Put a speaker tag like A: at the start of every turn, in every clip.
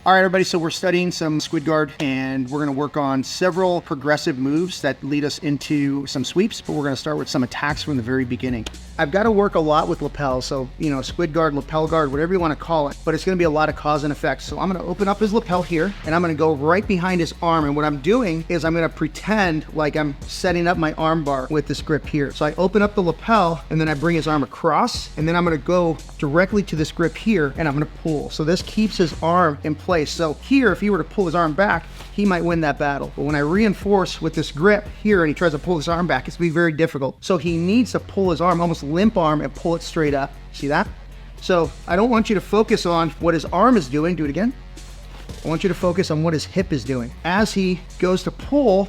A: All right, everybody, so we're studying some Squid Guard, and we're gonna work on several progressive moves that lead us into some sweeps, but we're gonna start with some attacks from the very beginning. I've gotta work a lot with lapels, so, you know, Squid Guard, lapel guard, whatever you wanna call it, but it's gonna be a lot of cause and effect. So I'm gonna open up his lapel here, and I'm gonna go right behind his arm, and what I'm doing is I'm gonna pretend like I'm setting up my arm bar with this grip here. So I open up the lapel, and then I bring his arm across, and then I'm gonna go directly to this grip here, and I'm gonna pull. So this keeps his arm in place. So here, if he were to pull his arm back, he might win that battle. But when I reinforce with this grip here and he tries to pull his arm back, it's gonna be very difficult. So he needs to pull his arm, almost limp arm, and pull it straight up. See that? So I don't want you to focus on what his arm is doing. Do it again. I want you to focus on what his hip is doing. As he goes to pull,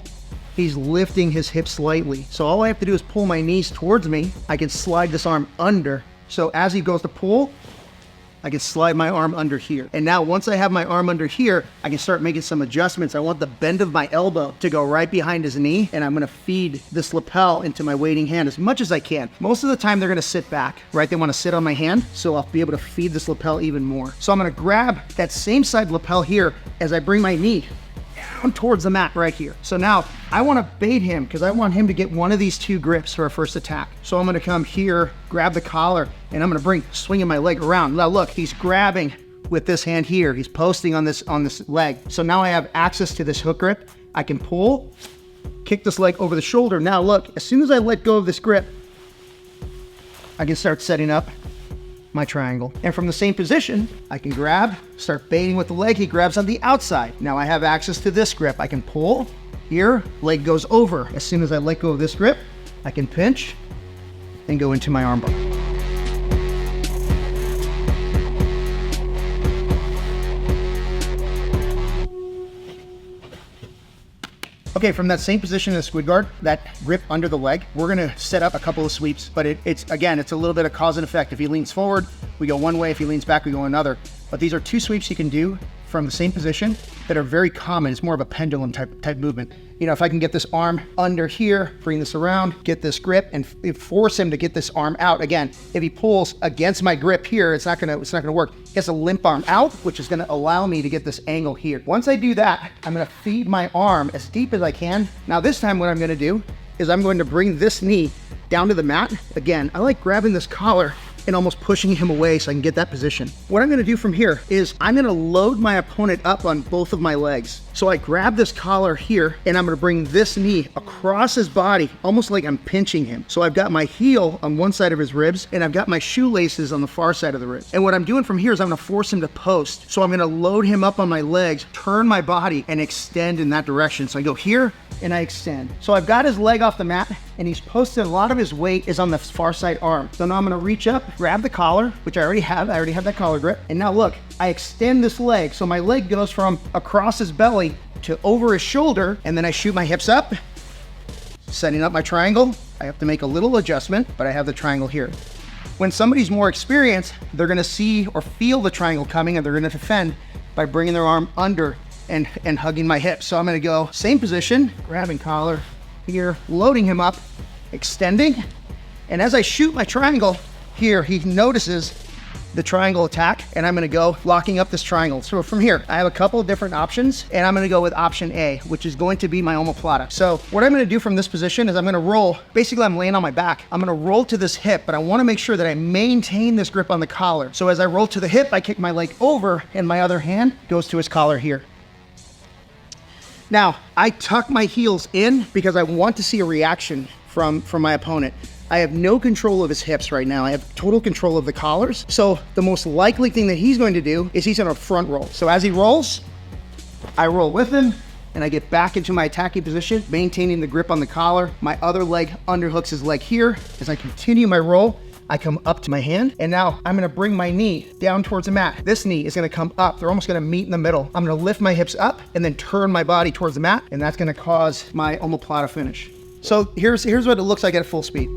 A: he's lifting his hip slightly. So all I have to do is pull my knees towards me. I can slide this arm under. So as he goes to pull, I can slide my arm under here. And now once I have my arm under here, I can start making some adjustments. I want the bend of my elbow to go right behind his knee, and I'm gonna feed this lapel into my waiting hand as much as I can. Most of the time they're gonna sit back, right? They wanna sit on my hand, so I'll be able to feed this lapel even more. So I'm gonna grab that same side lapel here as I bring my knee down towards the mat right here. So now I want to bait him because I want him to get one of these two grips for our first attack. So I'm going to come here, grab the collar, and I'm going to swinging my leg around. Now look, he's grabbing with this hand here. He's posting on this leg. So now I have access to this hook grip. I can pull, kick this leg over the shoulder. Now look, as soon as I let go of this grip, I can start setting up my triangle. And from the same position, I can grab, start baiting with the leg. He grabs on the outside. Now I have access to this grip. I can pull here, leg goes over. As soon as I let go of this grip, I can pinch and go into my armbar. Okay, from that same position in the Squid Guard, that grip under the leg, we're gonna set up a couple of sweeps, but it's a little bit of cause and effect. If he leans forward, we go one way. If he leans back, we go another. But these are two sweeps you can do from the same position that are very common. It's more of a pendulum type movement. You know, if I can get this arm under here, bring this around, get this grip, and force him to get this arm out. Again, if he pulls against my grip here, it's not gonna work. He has to limp arm out, which is gonna allow me to get this angle here. Once I do that, I'm gonna feed my arm as deep as I can. Now this time what I'm gonna do is I'm going to bring this knee down to the mat. Again, I like grabbing this collar and almost pushing him away so I can get that position. What I'm gonna do from here is I'm gonna load my opponent up on both of my legs. So I grab this collar here and I'm gonna bring this knee across his body, almost like I'm pinching him. So I've got my heel on one side of his ribs and I've got my shoelaces on the far side of the ribs. And what I'm doing from here is I'm gonna force him to post. So I'm gonna load him up on my legs, turn my body and extend in that direction. So I go here and I extend. So I've got his leg off the mat and he's posted. A lot of his weight is on the far side arm. So now I'm gonna reach up, grab the collar, which I already have that collar grip. And now look, I extend this leg. So my leg goes from across his belly to over his shoulder, and then I shoot my hips up, setting up my triangle. I have to make a little adjustment, but I have the triangle here. When somebody's more experienced, they're gonna see or feel the triangle coming and they're gonna defend by bringing their arm under and hugging my hips. So I'm gonna go same position, grabbing collar here, loading him up, extending. And as I shoot my triangle here, he notices the triangle attack, and I'm gonna go locking up this triangle. So from here, I have a couple of different options, and I'm gonna go with option A, which is going to be my omoplata. So what I'm gonna do from this position is I'm gonna roll. Basically, I'm laying on my back. I'm gonna roll to this hip, but I wanna make sure that I maintain this grip on the collar. So as I roll to the hip, I kick my leg over, and my other hand goes to his collar here. Now, I tuck my heels in because I want to see a reaction from my opponent. I have no control of his hips right now. I have total control of the collars. So the most likely thing that he's going to do is he's gonna front roll. So as he rolls, I roll with him and I get back into my attacking position, maintaining the grip on the collar. My other leg underhooks his leg here. As I continue my roll, I come up to my hand, and now I'm gonna bring my knee down towards the mat. This knee is gonna come up. They're almost gonna meet in the middle. I'm gonna lift my hips up and then turn my body towards the mat, and that's gonna cause my omoplata finish. So here's what it looks like at full speed.